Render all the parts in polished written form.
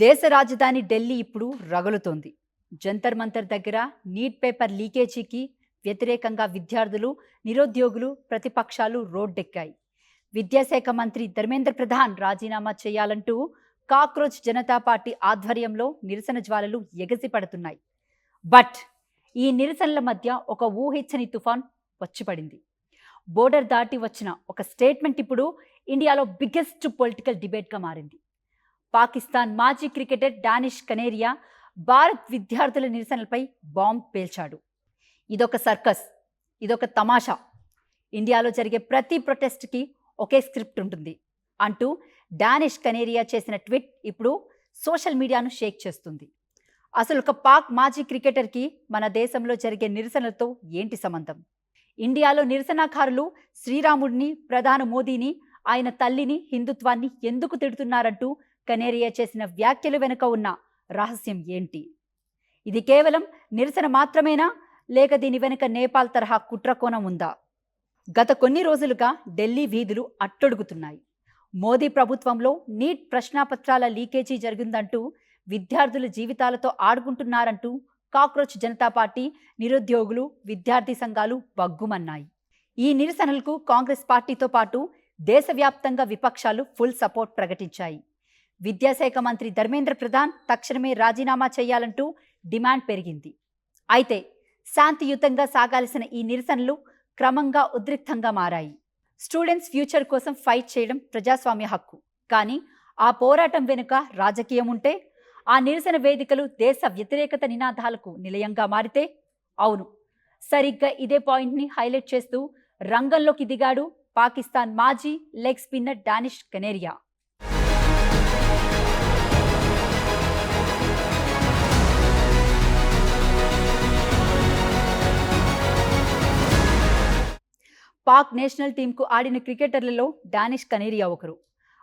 దేశ రాజధాని ఢిల్లీ ఇప్పుడు రగులుతోంది. జంతర్ మంతర్ దగ్గర నీట్ పేపర్ లీకేజీకి వ్యతిరేకంగా విద్యార్థులు, నిరుద్యోగులు, ప్రతిపక్షాలు రోడ్డెక్కాయి. విద్యాశాఖ మంత్రి ధర్మేంద్ర ప్రధాన్ రాజీనామా చేయాలంటూ కాక్రోచ్ జనతా పార్టీ ఆధ్వర్యంలో నిరసన జ్వాలలు ఎగసిపడుతున్నాయి. బట్ ఈ నిరసనల మధ్య ఒక ఊహించని తుఫాన్ వచ్చిపడింది. బోర్డర్ దాటి వచ్చిన ఒక స్టేట్మెంట్ ఇప్పుడు ఇండియాలో బిగ్గెస్ట్ పొలిటికల్ డిబేట్గా మారింది. పాకిస్తాన్ మాజీ క్రికెటర్ డానిష్ కనేరియా భారత్ విద్యార్థుల నిరసనలపై బాంబ్ పేల్చాడు. ఇదొక సర్కస్, ఇదొక తమాషా, ఇండియాలో జరిగే ప్రతి ప్రొటెస్ట్కి ఒకే స్క్రిప్ట్ ఉంటుంది అంటూ డానిష్ కనేరియా చేసిన ట్వీట్ ఇప్పుడు సోషల్ మీడియాను షేక్ చేస్తుంది. అసలు ఒక పాక్ మాజీ క్రికెటర్కి మన దేశంలో జరిగే నిరసనలతో ఏంటి సంబంధం? ఇండియాలో నిరసనకారులు శ్రీరాముడిని, ప్రధాని మోదీని, ఆయన తల్లిని, హిందుత్వాన్ని ఎందుకు తిడుతున్నారంటూ కనేరియా చేసిన వ్యాఖ్యలు వెనుక ఉన్న రహస్యం ఏంటి? ఇది కేవలం నిరసన మాత్రమేనా, లేక దీని వెనుక నేపాల్ తరహా కుట్రకోణం ఉందా? గత కొన్ని రోజులుగా ఢిల్లీ వీధులు అట్టడుగుతున్నాయి. మోదీ ప్రభుత్వంలో నీట్ ప్రశ్నాపత్రాల లీకేజీ జరిగిందంటూ, విద్యార్థుల జీవితాలతో ఆడుకుంటున్నారంటూ కాక్రోచ్ జనతా పార్టీ, నిరుద్యోగులు, విద్యార్థి సంఘాలు బగ్గుమన్నాయి. ఈ నిరసనలకు కాంగ్రెస్ పార్టీతో పాటు దేశవ్యాప్తంగా విపక్షాలు ఫుల్ సపోర్ట్ ప్రకటించాయి. విద్యాశాఖ మంత్రి ధర్మేంద్ర ప్రధాన్ తక్షణమే రాజీనామా చేయాలంటూ డిమాండ్ పెరిగింది. అయితే శాంతియుతంగా సాగాల్సిన ఈ నిరసనలు క్రమంగా ఉద్రిక్తంగా మారాయి. స్టూడెంట్స్ ఫ్యూచర్ కోసం ఫైట్ చేయడం ప్రజాస్వామ్య హక్కు, కానీ ఆ పోరాటం వెనుక రాజకీయం ఉంటే, ఆ నిరసన వేదికలు దేశ వ్యతిరేకత నినాదాలకు నిలయంగా మారితే? అవును, సరిగ్గా ఇదే పాయింట్ని హైలైట్ చేస్తూ రంగంలోకి దిగాడు పాకిస్తాన్ మాజీ leg spinner Danish Kaneria. Pak national టీంకు ఆడిన క్రికెటర్లలో డానిష్ కనేరియా ఒకరు.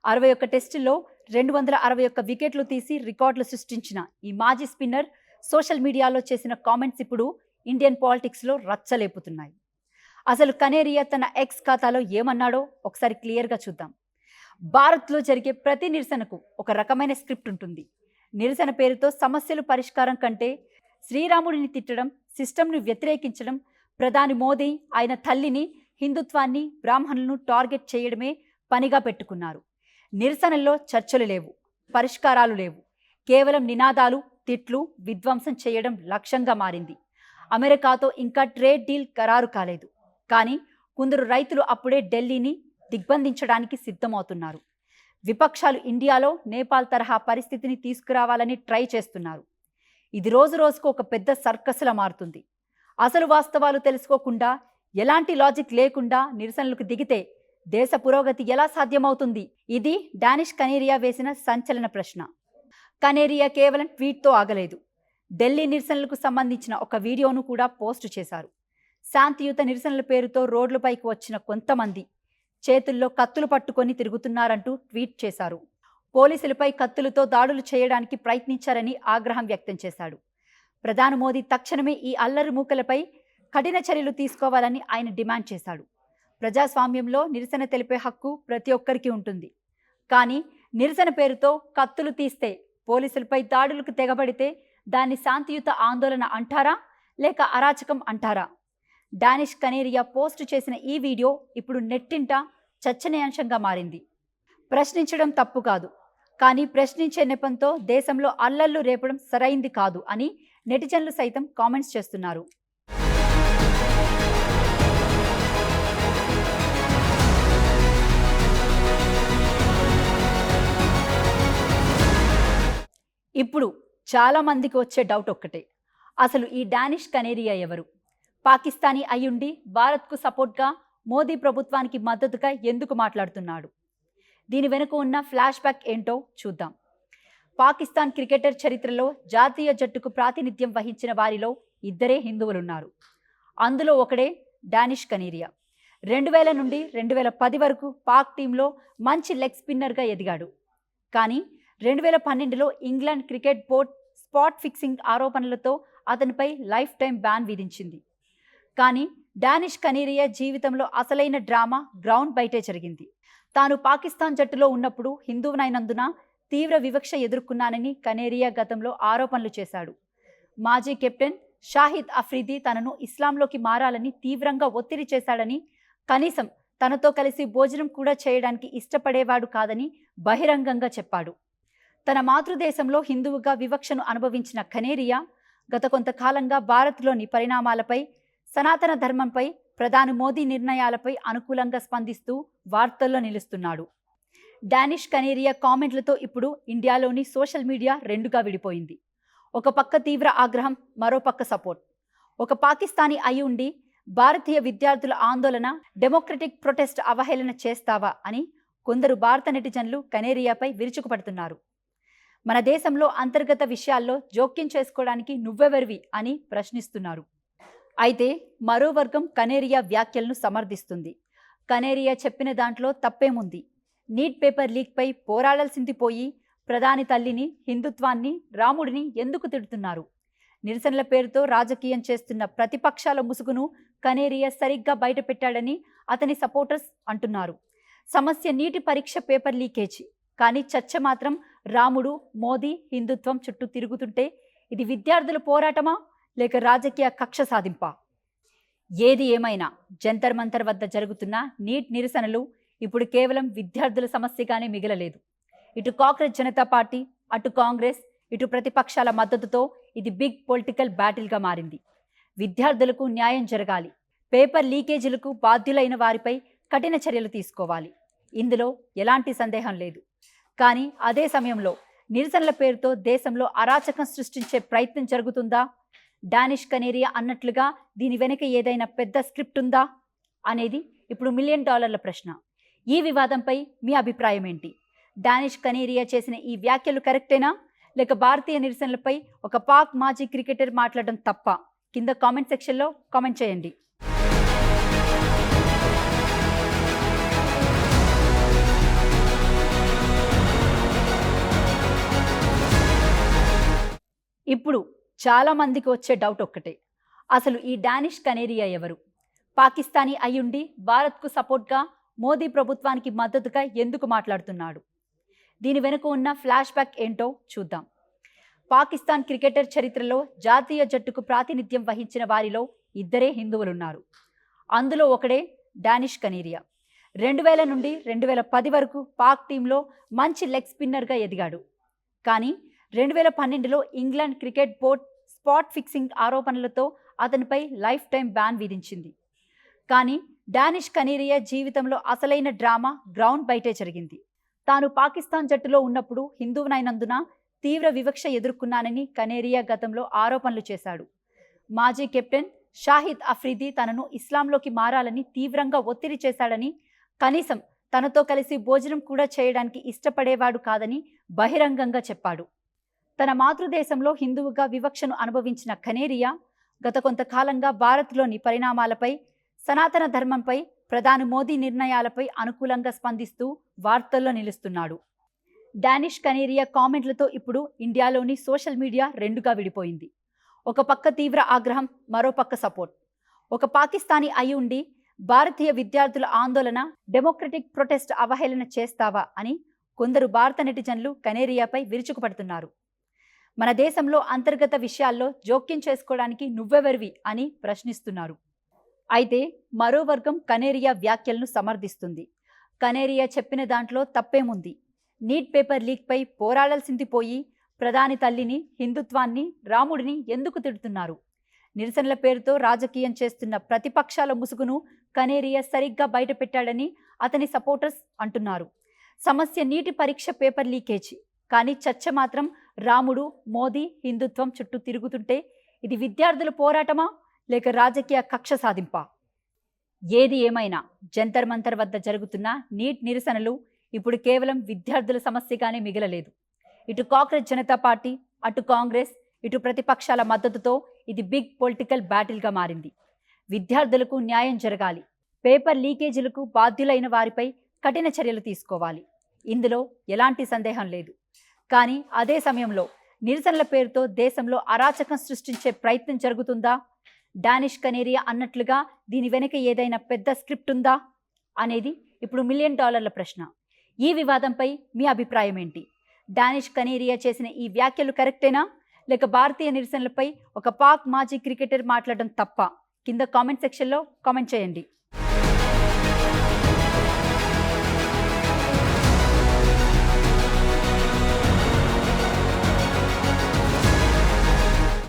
61 టెస్టుల్లో 261 వికెట్లు తీసి రికార్డులు సృష్టించిన ఈ మాజీ స్పిన్నర్ సోషల్ మీడియాలో చేసిన కామెంట్స్ ఇప్పుడు ఇండియన్ పాలిటిక్స్లో రచ్చలేపుతున్నాయి. అసలు కనేరియా తన ఎక్స్ ఖాతాలో ఏమన్నాడో ఒకసారి క్లియర్గా చూద్దాం. భారత్లో జరిగే ప్రతి నిరసనకు ఒక రకమైన స్క్రిప్ట్ ఉంటుంది. నిరసన పేరుతో సమస్యలు పరిష్కారం కంటే శ్రీరాముడిని తిట్టడం, సిస్టమ్ను వ్యతిరేకించడం, ప్రధాని మోదీ, ఆయన తల్లిని, హిందుత్వాన్ని, బ్రాహ్మణులను టార్గెట్ చేయడమే పనిగా పెట్టుకున్నారు. నిరసనల్లో చర్చలు లేవు, పరిష్కారాలు లేవు, కేవలం నినాదాలు, తిట్లు, విధ్వంసం చేయడం లక్ష్యంగా మారింది. అమెరికాతో ఇంకా ట్రేడ్ డీల్ ఖరారు కాలేదు, కానీ కొందరు రైతులు అప్పుడే ఢిల్లీని దిగ్బంధించడానికి సిద్ధమవుతున్నారు. విపక్షాలు ఇండియాలో నేపాల్ తరహా పరిస్థితిని తీసుకురావాలని ట్రై చేస్తున్నారు. ఇది రోజు రోజుకు ఒక పెద్ద సర్కస్లా మారుతుంది. అసలు వాస్తవాలు తెలుసుకోకుండా, ఎలాంటి లాజిక్ లేకుండా నిరసనలకు దిగితే దేశ పురోగతి ఎలా సాధ్యమవుతుంది? ఇది డానిష్ కనేరియా వేసిన సంచలన ప్రశ్న. కనేరియా కేవలం ట్వీట్తో ఆగలేదు. ఢిల్లీ నిరసనలకు సంబంధించిన ఒక వీడియోను కూడా పోస్టు చేశారు. శాంతియుత నిరసనల పేరుతో రోడ్లపైకి వచ్చిన కొంతమంది చేతుల్లో కత్తులు పట్టుకొని తిరుగుతున్నారంటూ ట్వీట్ చేశారు. పోలీసులపై కత్తులతో దాడులు చేయడానికి ప్రయత్నించారని ఆగ్రహం వ్యక్తం చేశాడు. ప్రధాని మోదీ తక్షణమే ఈ అల్లరి మూకలపై కఠిన చర్యలు తీసుకోవాలని ఆయన డిమాండ్ చేశాడు. ప్రజాస్వామ్యంలో నిరసన తెలిపే హక్కు ప్రతి ఒక్కరికి ఉంటుంది, కానీ నిరసన పేరుతో కత్తులు తీస్తే, పోలీసులపై దాడులకు తెగబడితే దాన్ని శాంతియుత ఆందోళన అంటారా, లేక అరాచకం అంటారా? డానిష్ కనేరియా పోస్టు చేసిన ఈ వీడియో ఇప్పుడు నెట్టింట చర్చనీయాంశంగా మారింది. ప్రశ్నించడం తప్పు కాదు, కానీ ప్రశ్నించే నెపంతో దేశంలో అల్లర్లు రేపడం సరైంది కాదు అని నెటిజన్లు సైతం కామెంట్స్ చేస్తున్నారు. ఇప్పుడు చాలా మందికి వచ్చే డౌట్ ఒక్కటే, అసలు ఈ డానిష్ కనేరియా ఎవరు? పాకిస్తానీ అయ్యుండి భారత్కు సపోర్ట్గా, మోదీ ప్రభుత్వానికి మద్దతుగా ఎందుకు మాట్లాడుతున్నాడు? దీని వెనుక ఉన్న ఫ్లాష్ బ్యాక్ ఏంటో చూద్దాం. పాకిస్తాన్ క్రికెటర్ చరిత్రలో జాతీయ జట్టుకు ప్రాతినిధ్యం వహించిన వారిలో ఇద్దరే హిందువులున్నారు. అందులో ఒకడే డానిష్ కనేరియా. 2000 నుండి 2010 వరకు పాక్ టీంలో మంచి లెగ్ స్పిన్నర్గా ఎదిగాడు. కానీ 2012లో England cricket board spot fixing ఆరోపణలతో అతనిపై లైఫ్ టైం బ్యాన్ విధించింది. కానీ డానిష్ కనేరియా జీవితంలో అసలైన డ్రామా గ్రౌండ్ బయటే జరిగింది. తాను పాకిస్తాన్ జట్టులో ఉన్నప్పుడు హిందువునైనందున తీవ్ర వివక్ష ఎదుర్కొన్నానని కనేరియా గతంలో ఆరోపణలు చేశాడు. మాజీ కెప్టెన్ షాహిద్ అఫ్రిది తనను ఇస్లాంలోకి మారాలని తీవ్రంగా ఒత్తిడి చేశాడని, కనీసం తనతో కలిసి భోజనం కూడా చేయడానికి ఇష్టపడేవాడు కాదని బహిరంగంగా చెప్పాడు. తన మాతృదేశంలో హిందువుగా వివక్షను అనుభవించిన కనేరియా గత కొంతకాలంగా భారత్లోని పరిణామాలపై, సనాతన ధర్మంపై, ప్రధాని మోదీ నిర్ణయాలపై అనుకూలంగా స్పందిస్తూ వార్తల్లో నిలుస్తున్నాడు. డానిష్ కనేరియా కామెంట్లతో ఇప్పుడు ఇండియాలోని సోషల్ మీడియా రెండుగా విడిపోయింది. ఒక పక్క తీవ్ర ఆగ్రహం, మరో పక్క సపోర్ట్. ఒక పాకిస్తానీ అయి ఉండి భారతీయ విద్యార్థుల ఆందోళన, డెమోక్రటిక్ ప్రొటెస్ట్ అవహేళన చేస్తావా అని కొందరు భారత నెటిజన్లు కనేరియాపై విరుచుకుపడుతున్నారు. మన దేశంలో అంతర్గత విషయాల్లో జోక్యం చేసుకోవడానికి నువ్వెవరివి అని ప్రశ్నిస్తున్నారు. అయితే మరో వర్గం కనేరియా వ్యాఖ్యలను సమర్థిస్తుంది. కనేరియా చెప్పిన దాంట్లో తప్పేముంది? నీట్ పేపర్ లీక్పై పోరాడాల్సింది పోయి ప్రధాని తల్లిని, హిందుత్వాన్ని, రాముడిని ఎందుకు తిడుతున్నారు? నిరసనల పేరుతో రాజకీయం చేస్తున్న ప్రతిపక్షాల ముసుగును కనేరియా సరిగ్గా బయటపెట్టాడని అతని సపోర్టర్స్ అంటున్నారు. సమస్య నీటి పరీక్ష పేపర్ లీకేజీ, కానీ చర్చ మాత్రం రాముడు, మోదీ, హిందుత్వం చుట్టూ తిరుగుతుంటే ఇది విద్యార్థుల పోరాటమా లేక రాజకీయ కక్ష సాధింపా? ఏది ఏమైనా జంతర్ మంతర్ వద్ద జరుగుతున్న నీట్ నిరసనలు ఇప్పుడు కేవలం విద్యార్థుల సమస్యగానే మిగలలేదు. ఇటు కాంగ్రెస్ జనతా పార్టీ, అటు కాంగ్రెస్, ఇటు ప్రతిపక్షాల మద్దతుతో ఇది బిగ్ పొలిటికల్ బ్యాటిల్గా మారింది. విద్యార్థులకు న్యాయం జరగాలి, పేపర్ లీకేజీలకు బాధ్యులైన వారిపై కఠిన చర్యలు తీసుకోవాలి. ఇందులో ఎలాంటి సందేహం లేదు. కానీ అదే సమయంలో నిరసనల పేరుతో దేశంలో అరాచకం సృష్టించే ప్రయత్నం జరుగుతుందా? డానిష్ కనేరియా అన్నట్లుగా దీని వెనుక ఏదైనా పెద్ద స్క్రిప్ట్ ఉందా అనేది ఇప్పుడు $1 మిలియన్ ప్రశ్న. ఈ వివాదంపై మీ అభిప్రాయం ఏంటి? డానిష్ కనేరియా చేసిన ఈ వ్యాఖ్యలు కరెక్టేనా లేక భారతీయ నిరసనలపై ఒక పాక్ మాజీ క్రికెటర్ మాట్లాడడం తప్ప? కింద కామెంట్ సెక్షన్లో కామెంట్ చేయండి. ఇప్పుడు చాలా మందికి వచ్చే డౌట్ ఒక్కటే, అసలు ఈ డానిష్ కనేరియా ఎవరు? పాకిస్తానీ అయ్యుండి భారత్కు సపోర్ట్గా, మోదీ ప్రభుత్వానికి మద్దతుగా ఎందుకు మాట్లాడుతున్నాడు? దీని వెనుక ఉన్న ఫ్లాష్ బ్యాక్ ఏంటో చూద్దాం. పాకిస్తాన్ క్రికెటర్ చరిత్రలో జాతీయ జట్టుకు ప్రాతినిధ్యం వహించిన వారిలో ఇద్దరే హిందువులున్నారు. అందులో ఒకడే డానిష్ కనేరియా. 2000 నుండి 2010 వరకు పాక్ టీంలో మంచి లెగ్ స్పిన్నర్గా ఎదిగాడు. కానీ 2012లో England cricket board spot fixing ఆరోపణలతో అతనిపై లైఫ్ టైం బ్యాన్ విధించింది. కానీ డానిష్ కనేరియా జీవితంలో అసలైన డ్రామా గ్రౌండ్ బయటే జరిగింది. తాను పాకిస్తాన్ జట్టులో ఉన్నప్పుడు హిందువునైనందున తీవ్ర వివక్ష ఎదుర్కొన్నానని కనేరియా గతంలో ఆరోపణలు చేశాడు. మాజీ కెప్టెన్ షాహిద్ అఫ్రిది తనను ఇస్లాంలోకి మారాలని తీవ్రంగా ఒత్తిడి చేశాడని, కనీసం తనతో కలిసి భోజనం కూడా చేయడానికి ఇష్టపడేవాడు కాదని బహిరంగంగా చెప్పాడు. తన మాతృదేశంలో హిందువుగా వివక్షను అనుభవించిన కనేరియా గత కొంతకాలంగా భారత్లోని పరిణామాలపై, సనాతన ధర్మంపై, ప్రధాని మోదీ నిర్ణయాలపై అనుకూలంగా స్పందిస్తూ వార్తల్లో నిలుస్తున్నాడు. డానిష్ కనేరియా కామెంట్లతో ఇప్పుడు ఇండియాలోని సోషల్ మీడియా రెండుగా విడిపోయింది. ఒక పక్క తీవ్ర ఆగ్రహం, మరో పక్క సపోర్ట్. ఒక పాకిస్తానీ అయి ఉండి భారతీయ విద్యార్థుల ఆందోళన, డెమోక్రటిక్ ప్రొటెస్ట్ అవహేళన చేస్తావా అని కొందరు భారత నెటిజన్లు కనేరియాపై విరుచుకుపడుతున్నారు. మన దేశంలో అంతర్గత విషయాల్లో జోక్యం చేసుకోవడానికి నువ్వెవరివి అని ప్రశ్నిస్తున్నారు. అయితే మరో వర్గం కనేరియా వ్యాఖ్యలను సమర్థిస్తుంది. కనేరియా చెప్పిన దాంట్లో తప్పేముంది? నీట్ పేపర్ లీక్పై పోరాడాల్సింది పోయి ప్రధాని తల్లిని, హిందుత్వాన్ని, రాముడిని ఎందుకు తిడుతున్నారు? నిరసనల పేరుతో రాజకీయం చేస్తున్న ప్రతిపక్షాల ముసుగును కనేరియా సరిగ్గా బయటపెట్టాడని అతని సపోర్టర్స్ అంటున్నారు. సమస్య నీటి పరీక్ష పేపర్ లీకేజీ, కానీ చర్చ మాత్రం రాముడు, మోదీ, హిందుత్వం చుట్టూ తిరుగుతుంటే ఇది విద్యార్థుల పోరాటమా లేక రాజకీయ కక్ష సాధింపా? ఏది ఏమైనా జంతర్ మంతర్ వద్ద జరుగుతున్న నీట్ నిరసనలు ఇప్పుడు కేవలం విద్యార్థుల సమస్యగానే మిగలలేదు. ఇటు కాంగ్రెస్ జనతా పార్టీ, అటు కాంగ్రెస్, ఇటు ప్రతిపక్షాల మద్దతుతో ఇది బిగ్ పొలిటికల్ బ్యాటిల్గా మారింది. విద్యార్థులకు న్యాయం జరగాలి, పేపర్ లీకేజీలకు బాధ్యులైన వారిపై కఠిన చర్యలు తీసుకోవాలి. ఇందులో ఎలాంటి సందేహం లేదు. కానీ అదే సమయంలో నిరసనల పేరుతో దేశంలో అరాచకం సృష్టించే ప్రయత్నం జరుగుతుందా? డానిష్ కనేరియా అన్నట్లుగా దీని వెనుక ఏదైనా పెద్ద స్క్రిప్ట్ ఉందా అనేది ఇప్పుడు $1 మిలియన్ ప్రశ్న. ఈ వివాదంపై మీ అభిప్రాయం ఏంటి? డానిష్ కనేరియా చేసిన ఈ వ్యాఖ్యలు కరెక్టేనా, లేక భారతీయ నిరసనలపై ఒక పాక్ మాజీ క్రికెటర్ మాట్లాడడం తప్ప? కింద కామెంట్ సెక్షన్లో కామెంట్ చేయండి.